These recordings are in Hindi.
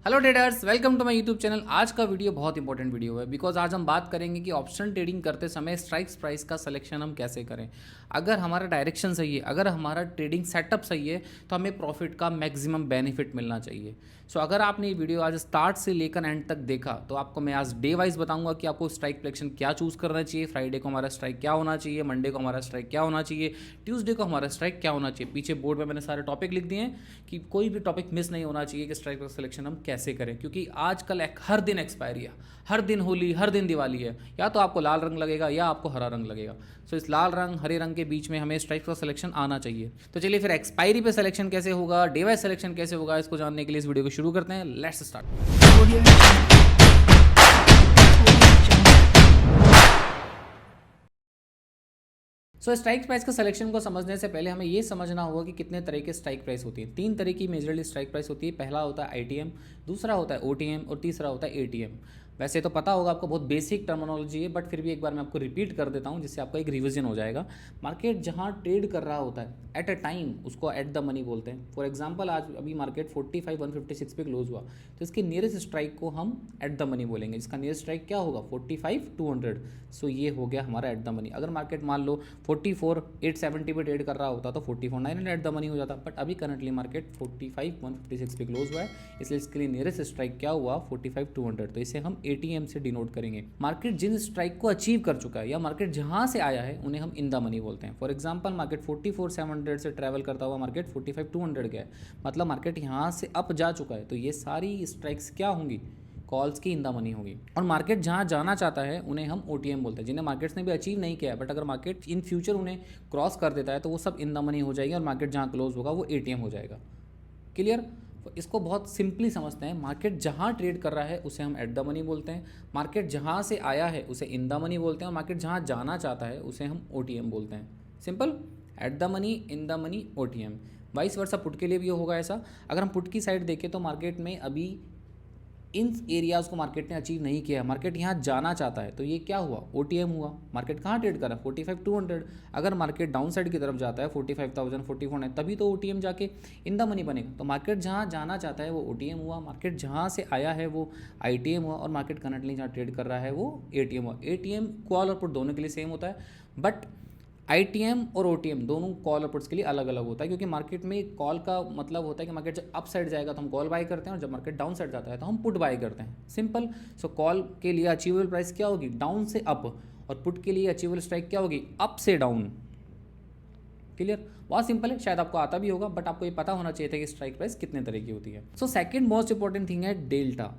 Hello traders, welcome to my YouTube channel. आज का वीडियो बहुत इंपॉर्टेंट वीडियो है बिकॉज आज हम बात करेंगे कि ऑप्शन ट्रेडिंग करते समय स्ट्राइक्स प्राइस का सिलेक्शन हम कैसे करें। अगर हमारा डायरेक्शन सही है, अगर हमारा ट्रेडिंग सेटअप सही है तो हमें प्रॉफिट का मैक्सिमम बेनिफिट मिलना चाहिए। सो अगर आपने ये वीडियो आज स्टार्ट से लेकर एंड तक देखा तो आपको मैं आज डे वाइज बताऊंगा कि आपको स्ट्राइक सिलेक्शन क्या चूज़ करना चाहिए। फ्राइडे को हमारा स्ट्राइक क्या होना चाहिए, मंडे को हमारा स्ट्राइक क्या होना चाहिए, ट्यूसडे को हमारा स्ट्राइक क्या होना चाहिए। पीछे बोर्ड में मैंने सारे टॉपिक लिख दिए हैं कि कोई भी टॉपिक मिस नहीं होना चाहिए कि स्ट्राइक का सिलेक्शन हम कैसे करें, क्योंकि आजकल हर दिन एक्सपायरी है, हर दिन होली, हर दिन दिवाली है। या तो आपको लाल रंग लगेगा या आपको हरा रंग लगेगा। सो इस लाल रंग हरे रंग के बीच में हमें स्ट्राइक का सिलेक्शन आना चाहिए। तो चलिए फिर एक्सपायरी पे सिलेक्शन कैसे होगा, डे वाइज सिलेक्शन कैसे होगा, इसको जानने के लिए इस वीडियो को शुरू करते हैं। Let's start. So strike price का सिलेक्शन को समझने से पहले हमें ये समझना होगा कि कितने तरह के स्ट्राइक प्राइस होती है। तीन तरह की मेजरली स्ट्राइक प्राइस होती है। पहला होता है आईटीएम, दूसरा होता है ओटीएम और तीसरा होता है एटीएम। वैसे तो पता होगा आपको, बहुत बेसिक टर्मिनोलॉजी है, बट फिर भी एक बार मैं आपको रिपीट कर देता हूँ जिससे आपका एक रिवीजन हो जाएगा। मार्केट जहाँ ट्रेड कर रहा होता है एट अ टाइम, उसको एट द मनी बोलते हैं। फॉर एग्जांपल आज अभी मार्केट 45,156 पे क्लोज हुआ तो इसके नियरेस्ट स्ट्राइक को हम एट द मनी बोलेंगे। इसका नियरेस्ट स्ट्राइक क्या होगा? 45,200। सो ये हो गया हमारा एट द मनी। अगर मार्केट मान लो 44,870 पे ट्रेड कर रहा होता तो 44,900 एट द मनी हो जाता, बट अभी करंटली मार्केट 45,156 पे क्लोज हुआ है, इसलिए इसके लिए नियरेस्ट स्ट्राइक क्या हुआ? 45,200। तो इसे हम एटीएम से डिनोट करेंगे। मार्केट जिन स्ट्राइक को अचीव कर चुका है या मार्केट जहां से आया है उन्हें हम इन द मनी बोलते हैं। फॉर एग्जांपल मार्केट 44,700 से ट्रैवल करता हुआ मार्केट 45,200 गया है, मतलब मार्केट यहां से अप जा चुका है। तो ये सारी स्ट्राइक्स क्या होंगी? कॉल्स की इन द मनी होगी। और मार्केट जहां जाना चाहता है उन्हें हम ओटीएम बोलते हैं। जिन्हें मार्केट्स ने भी अचीव नहीं किया है, बट अगर मार्केट इन फ्यूचर उन्हें क्रॉस कर देता है तो वो सब इन द मनी हो जाएगी और मार्केट जहां क्लोज होगा वो एटीएम हो जाएगा। क्लियर? इसको बहुत सिंपली समझते हैं। मार्केट जहां ट्रेड कर रहा है उसे हम एट द मनी बोलते हैं, मार्केट जहां से आया है उसे इन द मनी बोलते हैं, और मार्केट जहां जाना चाहता है उसे हम ओटीएम बोलते हैं। Simple, at the money, in the money, OTM. Vice versa put के लिए भी होगा ऐसा। अगर हम पुट की साइड देखें तो मार्केट में अभी इन एरियाज़ को मार्केट ने अचीव नहीं किया, मार्केट यहाँ जाना चाहता है, तो ये क्या हुआ? ओटीएम हुआ। मार्केट कहाँ ट्रेड कर रहा है? 45,200। अगर मार्केट डाउन साइड की तरफ जाता है 45,000, 44 है, तभी तो ओटीएम जाके इन द मनी बनेगा। तो मार्केट जहाँ जाना चाहता है वो ओटीएम हुआ, मार्केट जहाँ से आया है वो आईटीएम हुआ, और मार्केट करंटली जहाँ ट्रेड कर रहा है वो एटीएम हुआ। एटीएम कॉल और पुट दोनों के लिए सेम होता है, बट आईटीएम और ओटीएम दोनों कॉल और पुट्स के लिए अलग अलग होता है, क्योंकि मार्केट में कॉल का मतलब होता है कि मार्केट जब अप साइड जाएगा तो हम कॉल बाय करते हैं, और जब मार्केट डाउन साइड जाता है तो हम पुट बाय करते हैं। सिंपल। सो कॉल के लिए अचीवेबल प्राइस क्या होगी? डाउन से अप। और पुट के लिए अचीवेबल स्ट्राइक क्या होगी? अप से डाउन। क्लियर? बहुत सिंपल है, शायद आपको आता भी होगा, बट आपको ये पता होना चाहिए था कि स्ट्राइक प्राइस कितने तरह की होती है। So second most important thing है डेल्टा।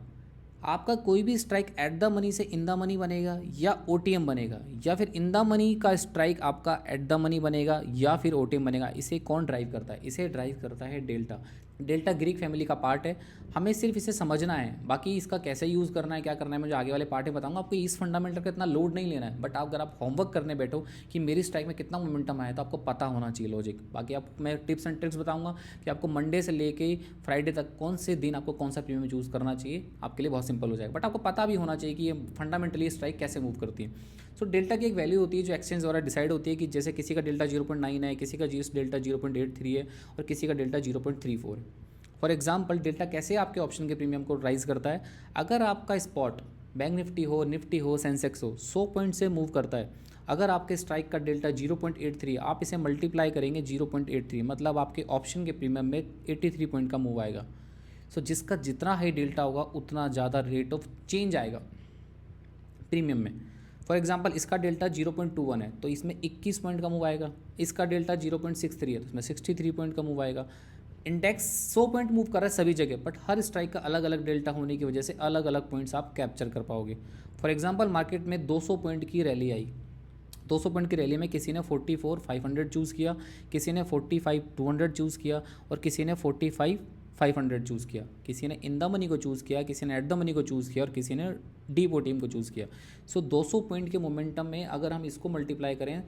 आपका कोई भी स्ट्राइक एट द मनी से इन द मनी बनेगा या ओटीएम बनेगा, या फिर इन द मनी का स्ट्राइक आपका एट द मनी बनेगा या फिर ओटीएम बनेगा। इसे कौन ड्राइव करता है? इसे ड्राइव करता है डेल्टा। डेल्टा ग्रीक फैमिली का पार्ट है, हमें सिर्फ इसे समझना है। बाकी इसका कैसे यूज़ करना है, क्या करना है, मुझे आगे वाले पार्ट में बताऊंगा। आपको इस फंडामेंटल का इतना लोड नहीं लेना है, बट अगर आप होमवर्क करने बैठो कि मेरी स्ट्राइक में कितना मोमेंटम आया, तो आपको पता होना चाहिए लॉजिक। बाकी आपको मैं टिप्स एंड ट्रिक्स बताऊंगा कि आपको मंडे से लेके फ्राइडे तक कौन से दिन आपको कौन सा प्रीमियम चूज़ करना चाहिए, आपके लिए बहुत सिंपल हो जाएगा। बट आपको पता भी होना चाहिए कि ये फंडामेंटली स्ट्राइक कैसे मूव करती है। सो डेल्टा की एक वैल्यू होती है जो एक्सचेंज द्वारा डिसाइड होती है, कि जैसे किसी का डेल्टा 0.9 है, किसी का डेल्टा 0.83 है, और किसी का डेल्टा 0.34 है। फॉर एग्जाम्पल, डेल्टा कैसे आपके ऑप्शन के प्रीमियम को राइज करता है? अगर आपका स्पॉट बैंक निफ्टी हो, सेंसेक्स हो, 100 पॉइंट से मूव करता है, अगर आपके स्ट्राइक का डेल्टा 0.83, आप इसे मल्टीप्लाई करेंगे 0.83, मतलब आपके ऑप्शन के प्रीमियम में 83 पॉइंट का मूव आएगा। सो जिसका जितना हाई डेल्टा होगा उतना ज़्यादा रेट ऑफ चेंज आएगा प्रीमियम में। फॉर एग्जांपल, इसका डेल्टा 0.21 है तो इसमें 21 पॉइंट का मूव आएगा। इसका डेल्टा 0.63 है तो इसमें 63 पॉइंट का मूव आएगा। इंडेक्स 100 पॉइंट मूव कर रहा है सभी जगह, बट हर स्ट्राइक का अलग अलग डेल्टा होने की वजह से अलग अलग पॉइंट्स आप कैप्चर कर पाओगे। फॉर एग्जांपल, मार्केट में 200 पॉइंट की रैली आई। 200 पॉइंट की रैली में किसी ने 44,500 चूज़ किया, किसी ने 45,200 चूज़ किया, और किसी ने 45,500 चूज़ किया। किसी ने इन द मनी को चूज़ किया, किसी ने एट द मनी को चूज़ किया, और किसी ने डीप ओटीएम को चूज़ किया। सो 200 पॉइंट के मोमेंटम में अगर हम इसको मल्टीप्लाई करें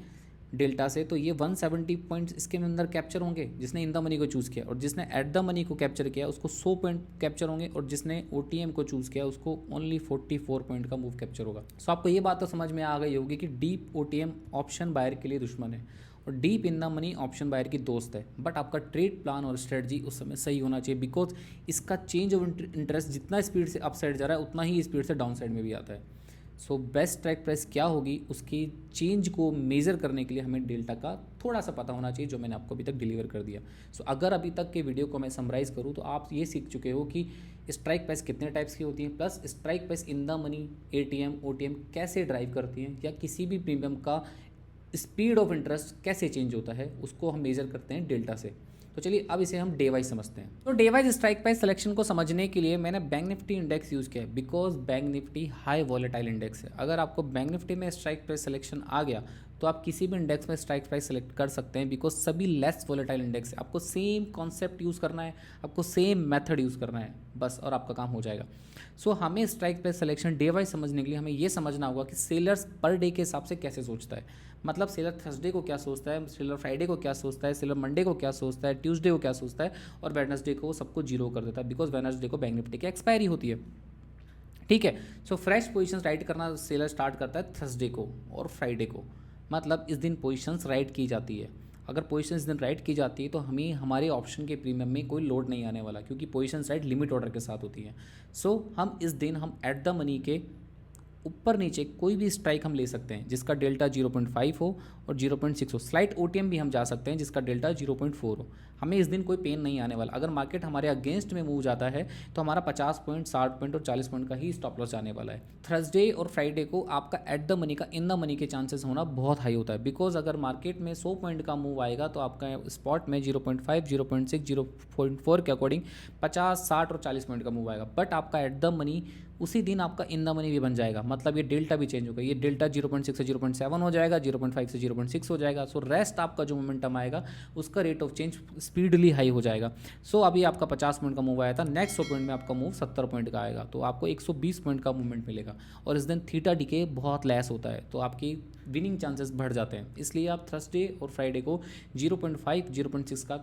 डेल्टा से, तो ये 170 पॉइंट्स इसके अंदर कैप्चर होंगे जिसने इन द मनी को चूज़ किया, और जिसने एट द मनी को कैप्चर किया उसको 100 पॉइंट कैप्चर होंगे, और जिसने ओटीएम को चूज़ किया उसको ओनली 44 पॉइंट का मूव कैप्चर होगा। सो आपको ये बात तो समझ में आ गई होगी कि डीप ओटीएम ऑप्शन बायर के लिए दुश्मन है, और deep in the money option buyer की दोस्त है, बट आपका ट्रेड प्लान और स्ट्रेटजी उस समय सही होना चाहिए, बिकॉज इसका चेंज ऑफ इंटरेस्ट जितना स्पीड से अप साइड जा रहा है उतना ही स्पीड से डाउन साइड में भी आता है। सो बेस्ट स्ट्राइक प्राइस क्या होगी उसकी चेंज को मेज़र करने के लिए हमें डेल्टा का थोड़ा सा पता होना चाहिए, जो मैंने आपको अभी तक डिलीवर कर दिया। सो अगर अभी तक के वीडियो को मैं समराइज़ करूँ तो आप ये सीख चुके हो कि स्ट्राइक प्राइस कितने टाइप्स की होती हैं, plus strike price in the money, ATM, OTM कैसे ड्राइव करती हैं, या किसी भी प्रीमियम का स्पीड ऑफ इंटरेस्ट कैसे चेंज होता है उसको हम मेज़र करते हैं डेल्टा से। तो चलिए अब इसे हम डे वाइज समझते हैं। तो day wise strike price selection को समझने के लिए मैंने बैंक निफ्टी इंडेक्स यूज़ किया है, because bank Nifty high volatile index है। अगर आपको बैंक निफ्टी में स्ट्राइक प्राइस सिलेक्शन आ गया तो आप किसी भी इंडेक्स में स्ट्राइक प्राइस सेलेक्ट कर सकते हैं, बिकॉज सभी लेस वॉलेटाइल इंडेक्स है। आपको सेम कॉन्सेप्ट यूज़ करना है, आपको सेम मेथड यूज़ करना है बस, और आपका काम हो जाएगा। सो हमें strike price selection day wise समझने के लिए हमें ये समझना होगा कि सेलर्स पर डे के हिसाब से कैसे सोचता है। मतलब सेलर थर्सडे को क्या सोचता है, सेलर फ्राइडे को क्या सोचता है, सेलर मंडे को क्या सोचता है, ट्यूसडे को क्या सोचता है, और वेडनेसडे को सबको जीरो कर देता है, बिकॉज वेडनेसडे को बैंक निफ्टी की एक्सपायरी होती है। ठीक है, सो फ्रेश पोजीशंस राइट करना सेलर स्टार्ट करता है थर्सडे को और फ्राइडे को, मतलब इस दिन पोजीशंस राइट की जाती है। अगर पोजीशन इस दिन राइट की जाती है तो हमें हमारे ऑप्शन के प्रीमियम में कोई लोड नहीं आने वाला, क्योंकि पोजीशंस राइट लिमिट ऑर्डर के साथ होती है। सो हम इस दिन हम एट द मनी के ऊपर नीचे कोई भी स्ट्राइक हम ले सकते हैं जिसका डेल्टा 0.5 हो और 0.6 हो। स्लाइट ओटीएम भी हम जा सकते हैं जिसका डेल्टा 0.4 हो। हमें इस दिन कोई पेन नहीं आने वाला। अगर मार्केट हमारे अगेंस्ट में मूव जाता है तो हमारा 50 पॉइंट, 60 पॉइंट और 40 पॉइंट का ही स्टॉप लॉस जाने वाला है। थर्सडे और फ्राइडे को आपका एट द मनी का इन द मनी के चांसेस होना बहुत हाई होता है, बिकॉज अगर मार्केट में 100 पॉइंट का मूव आएगा तो आपका स्पॉट में 0.5, 0.6, 0.4 के अकॉर्डिंग 50, 60 और 40 पॉइंट का मूव आएगा। बट आपका एट द मनी उसी दिन आपका इन द मनी भी बन जाएगा, मतलब ये डेल्टा भी चेंज होगा। ये डेल्टा 0.6 से 0.7 हो जाएगा, 0.5 से 0.6 हो जाएगा। सो रेस्ट आपका जो मोमेंटम आएगा उसका rate of change speedly high हो जाएगा। सो अभी आपका 50 पॉइंट का मूव आया था, नेक्स्ट 100 पॉइंट में आपका मूव 70 पॉइंट का आएगा, तो आपको 120 पॉइंट का मूवमेंट मिलेगा। और इस दिन थीटा डीके बहुत लेस होता है, तो आपकी विनिंग चांसेस बढ़ जाते हैं। इसलिए आप थर्सडे और फ्राइडे को 0.5, 0.6 का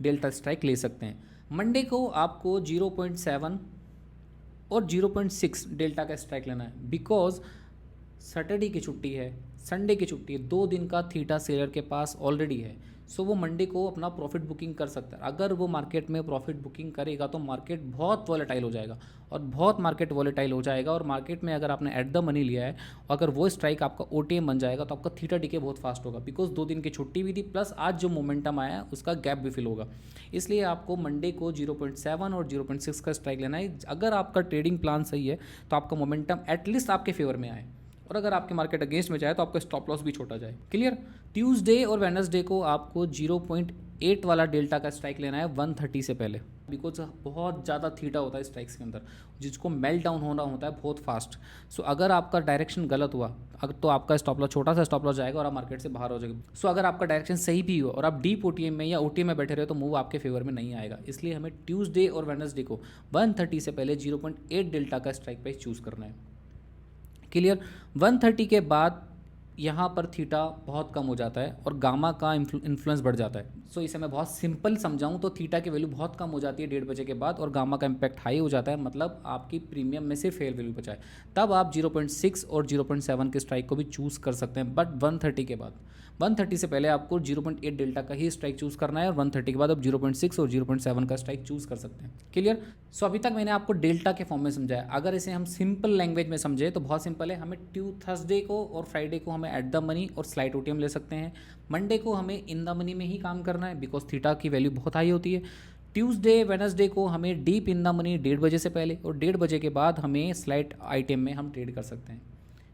डेल्टा स्ट्राइक ले सकते हैं। मंडे को आपको 0.7 और 0.6 डेल्टा का स्ट्राइक लेना है, बिकॉज सैटरडे की छुट्टी है, संडे की छुट्टी है, 2 दिन का थीटा सेलर के पास ऑलरेडी है। सो वो मंडे को अपना प्रॉफिट बुकिंग कर सकता है। अगर वो मार्केट में प्रॉफिट बुकिंग करेगा तो मार्केट बहुत वॉलेटाइल हो जाएगा, और बहुत मार्केट वॉलेटाइल हो जाएगा। और मार्केट में अगर आपने एट द मनी लिया है, अगर वो स्ट्राइक आपका ओटीएम बन जाएगा तो आपका थीटा डीके बहुत फास्ट होगा, बिकॉज 2 दिन की छुट्टी भी थी, प्लस आज जो मोमेंटम आया उसका गैप भी फिल होगा। इसलिए आपको मंडे को 0.7 और 0.6 का स्ट्राइक लेना है। अगर आपका ट्रेडिंग प्लान सही है तो आपका मोमेंटम एटलीस्ट आपके फेवर में आए, और अगर आपके मार्केट अगेंस्ट में जाए तो आपका स्टॉप लॉस भी छोटा जाए। क्लियर। ट्यूसडे और वेडनेसडे को आपको 0.8 वाला डेल्टा का स्ट्राइक लेना है 130 से पहले, बिकॉज बहुत ज़्यादा थीटा होता है स्ट्राइक्स के अंदर, जिसको मेल्ट डाउन होना होता है बहुत फास्ट। सो अगर आपका डायरेक्शन गलत हुआ तो आपका स्टॉप लॉस, छोटा सा स्टॉप लॉस जाएगा और आप मार्केट से बाहर हो जाएगा। सो अगर आपका डायरेक्शन सही भी हुआ और आप डीप ओटीएम में या ओटीएम में बैठे रहे तो मूव आपके फेवर में नहीं आएगा। इसलिए हमें ट्यूसडे और वेडनेसडे को 130 से पहले 0.8 डेल्टा का स्ट्राइक प्राइस चूज़ करना है। क्लियर। 130 के बाद यहाँ पर थीटा बहुत कम हो जाता है और गामा का इन्फ्लुएंस बढ़ जाता है। सो इसे मैं बहुत सिंपल समझाऊँ तो थीटा की वैल्यू बहुत कम हो जाती है 1:30 बजे के बाद, और गामा का इम्पैक्ट हाई हो जाता है, मतलब आपकी प्रीमियम में से फेयर वैल्यू बचा है। तब आप 0.6 और 0.7 के स्ट्राइक को भी चूज़ कर सकते हैं, बट 130 के बाद। 130 से पहले आपको 0.8 डेल्टा का ही स्ट्राइक चूज़ करना है, और 130 के बाद आप 0.6 और 0.7 का स्ट्राइक चूज़ कर सकते हैं। क्लियर। सो अभी तक मैंने आपको डेल्टा के फॉर्म में समझाया। अगर इसे हम सिंपल लैंग्वेज में समझे तो बहुत सिंपल है। हमें थर्सडे को और फ्राइडे को हमें एट द मनी और स्लाइट ओटीएम ले सकते हैं। मंडे को हमें इन द मनी में ही काम करना है, बिकॉज थीटा की वैल्यू बहुत हाई होती है। ट्यूसडे वेडनेसडे को हमें डीप इन द मनी 1:30 बजे से पहले, और 1:30 बजे के बाद हमें स्लाइट आइटम में हम ट्रेड कर सकते हैं।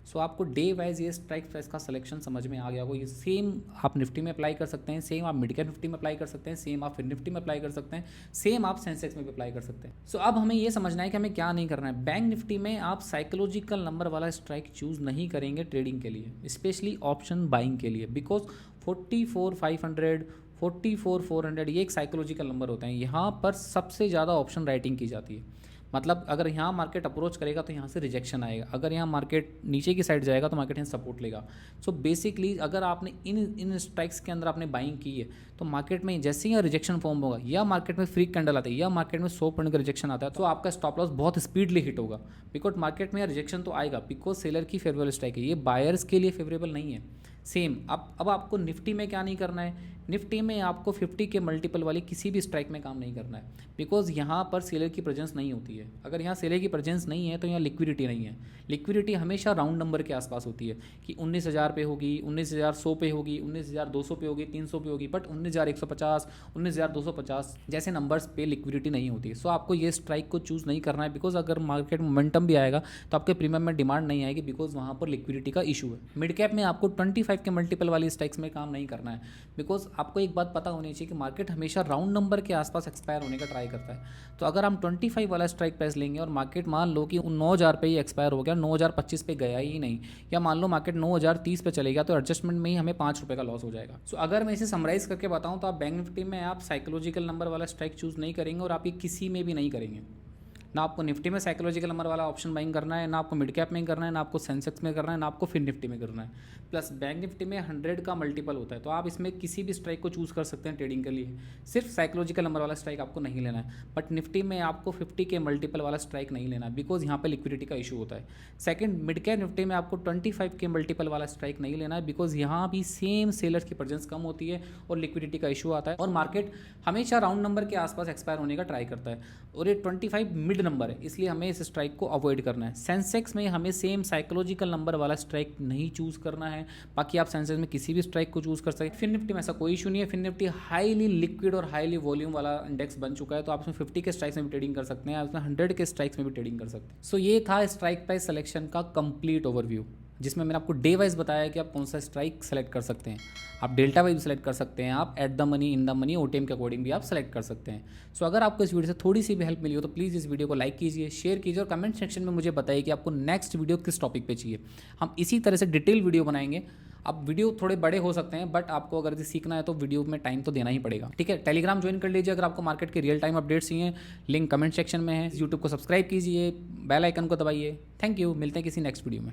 सो आपको डे वाइज ये स्ट्राइक प्राइस का सिलेक्शन समझ में आ गया होगा। ये सेम आप निफ्टी में अप्लाई कर सकते हैं, सेम आप मिड कैप निफ्टी में अप्लाई कर सकते हैं, सेम आप फिर निफ्टी में अप्लाई कर सकते हैं, सेम आप सेंसेक्स में भी अप्लाई कर सकते हैं। सो अब हमें ये समझना है कि हमें क्या नहीं करना है। बैंक निफ्टी में आप साइकोलॉजिकल नंबर वाला स्ट्राइक चूज़ नहीं करेंगे ट्रेडिंग के लिए, स्पेशली ऑप्शन बाइंग के लिए, बिकॉज 44,500, 44,400 ये एक साइकोलॉजिकल नंबर होते हैं। यहाँ पर सबसे ज़्यादा ऑप्शन राइटिंग की जाती है। मतलब अगर यहाँ मार्केट अप्रोच करेगा तो यहाँ से रिजेक्शन आएगा, अगर यहाँ मार्केट नीचे की साइड जाएगा तो मार्केट यहाँ सपोर्ट लेगा। सो बेसिकली अगर आपने इन स्ट्राइक्स के अंदर आपने बाइंग की है तो मार्केट में जैसे ही रिजेक्शन फॉर्म होगा, या मार्केट में फ्रीक कैंडल आता है, या मार्केट में 100 पॉइंट का रिजेक्शन आता है, तो आपका स्टॉप लॉस बहुत स्पीडली हिट होगा। बिकॉज मार्केट में रिजेक्शन तो आएगा, बिकॉज सेलर की फेवरेबल स्ट्राइक है, ये बायर्स के लिए फेवरेबल नहीं है। सेम अब आपको निफ्टी में क्या नहीं करना है, निफ्टी में आपको 50 के मल्टीपल वाली किसी भी स्ट्राइक में काम नहीं करना है, बिकॉज यहाँ पर सेलर की प्रेजेंस नहीं होती है। अगर यहाँ सेलर की प्रेजेंस नहीं है तो यहाँ लिक्विडिटी नहीं है। लिक्विडिटी हमेशा राउंड नंबर के आसपास होती है कि 19,000 पे होगी, 19,100 पे होगी, 19,200 पे होगी, 300 पे होगी, बट 19,150, 19,250 जैसे नंबर्स पे लिक्विडिटी नहीं होती है। सो आपको ये स्ट्राइक को चूज़ नहीं करना है, बिकॉज अगर मार्केट मोमेंटम भी आएगा तो आपके प्रीमियम में डिमांड नहीं आएगी, बिकॉज वहाँ पर लिक्विडिटी का इशू है। मिड कैप में आपको 25 के मल्टीपल वाली स्ट्राइक्स में काम नहीं करना है, बिकॉज आपको एक बात पता होनी चाहिए कि मार्केट हमेशा राउंड नंबर के आसपास एक्सपायर होने का ट्राई करता है। तो अगर हम 25 वाला स्ट्राइक प्राइस लेंगे और मार्केट मान लो कि 9,000 पे ही एक्सपायर हो गया, 9,025 पे गया ही नहीं, या मान लो मार्केट 9,030 पे चलेगा, तो एडजस्टमेंट में ही हमें 5 रुपये का लॉस हो जाएगा। सो अगर मैं इसे समराइज़ करके बताऊँ तो आप बैंक निफ्टी में आप साइकोलॉजिकल नंबर वाला स्ट्राइक चूज़ नहीं करेंगे और आप ये किसी में भी नहीं करेंगे। ना आपको निफ्टी में साइकोलॉजिकल नंबर वाला ऑप्शन बाइंग करना है, ना आपको मिड कैप में करना है, ना आपको सेंसेक्स में करना है, ना आपको फिर निफ्टी में करना है। प्लस बैंक निफ्टी में 100 का मल्टीपल होता है, तो आप इसमें किसी भी स्ट्राइक को चूज़ कर सकते हैं ट्रेडिंग के लिए। सिर्फ साइकोलॉजिकल नंबर वाला स्ट्राइक आपको नहीं लेना है, बट निफ्टी में आपको 50 के मल्टीपल वाला स्ट्राइक नहीं लेना है, बिकॉज यहाँ पर लिक्विडिटी का इशू होता है। सेकंड, मिड कैप निफ्टी में आपको 25 के मल्टीपल वाला स्ट्राइक नहीं लेना है, बिकॉज यहाँ भी सेम सेलर्स की प्रेजेंस कम होती है और लिक्विडिटी का इशू आता है, और मार्केट हमेशा राउंड नंबर के आसपास एक्सपायर होने का ट्राई करता है, और ये 25 मिड नंबर है, इसलिए हमें इस स्ट्राइक को अवॉइड करना है। सेंसेक्स में हमें सेम साइकोलॉजिकल नंबर वाला स्ट्राइक नहीं चूज़ करना है, बाकी आप सेंसेक्स में किसी भी स्ट्राइक को चूज़ कर सकते हैं। फिर निफ्टी में ऐसा कोई इशू नहीं है, फिर निफ्टी हाईली लिक्विड और हाईली वॉल्यूम वाला इंडेक्स बन चुका है, तो आप उसमें 50 के स्ट्राइक्स में भी ट्रेडिंग कर सकते हैं, आप उसमें 100 के स्ट्राइक्स में भी ट्रेडिंग कर सकते हैं। सो ये था स्ट्राइक प्राइस सिलेक्शन का कंप्लीट ओवरव्यू, जिसमें मैंने आपको डे वाइज बताया कि आप कौन सा स्ट्राइक सेलेक्ट कर सकते हैं। आप डेल्टा वाइज भी सेलेक्ट कर सकते हैं, आप at the money, in the money, OTM के अकॉर्डिंग भी आप सेलेक्ट कर सकते हैं। सो अगर आपको इस वीडियो से थोड़ी सी भी हेल्प मिली हो तो प्लीज़ इस वीडियो को लाइक कीजिए, शेयर कीजिए, और कमेंट सेक्शन में मुझे बताइए कि आपको नेक्स्ट वीडियो किस टॉपिक पे चाहिए। हम इसी तरह से डिटेल वीडियो बनाएंगे। अब वीडियो थोड़े बड़े हो सकते हैं, बट आपको अगर ये सीखना है तो वीडियो में टाइम तो देना ही पड़ेगा। ठीक है, टेलीग्राम ज्वाइन कर लीजिए अगर आपको मार्केट के रियल टाइम अपडेट्स चाहिए, लिंक कमेंट सेक्शन में है। यूट्यूब को सब्सक्राइब कीजिए, बेल आइकन को दबाइए। थैंक यू, मिलते हैं किसी नेक्स्ट वीडियो में।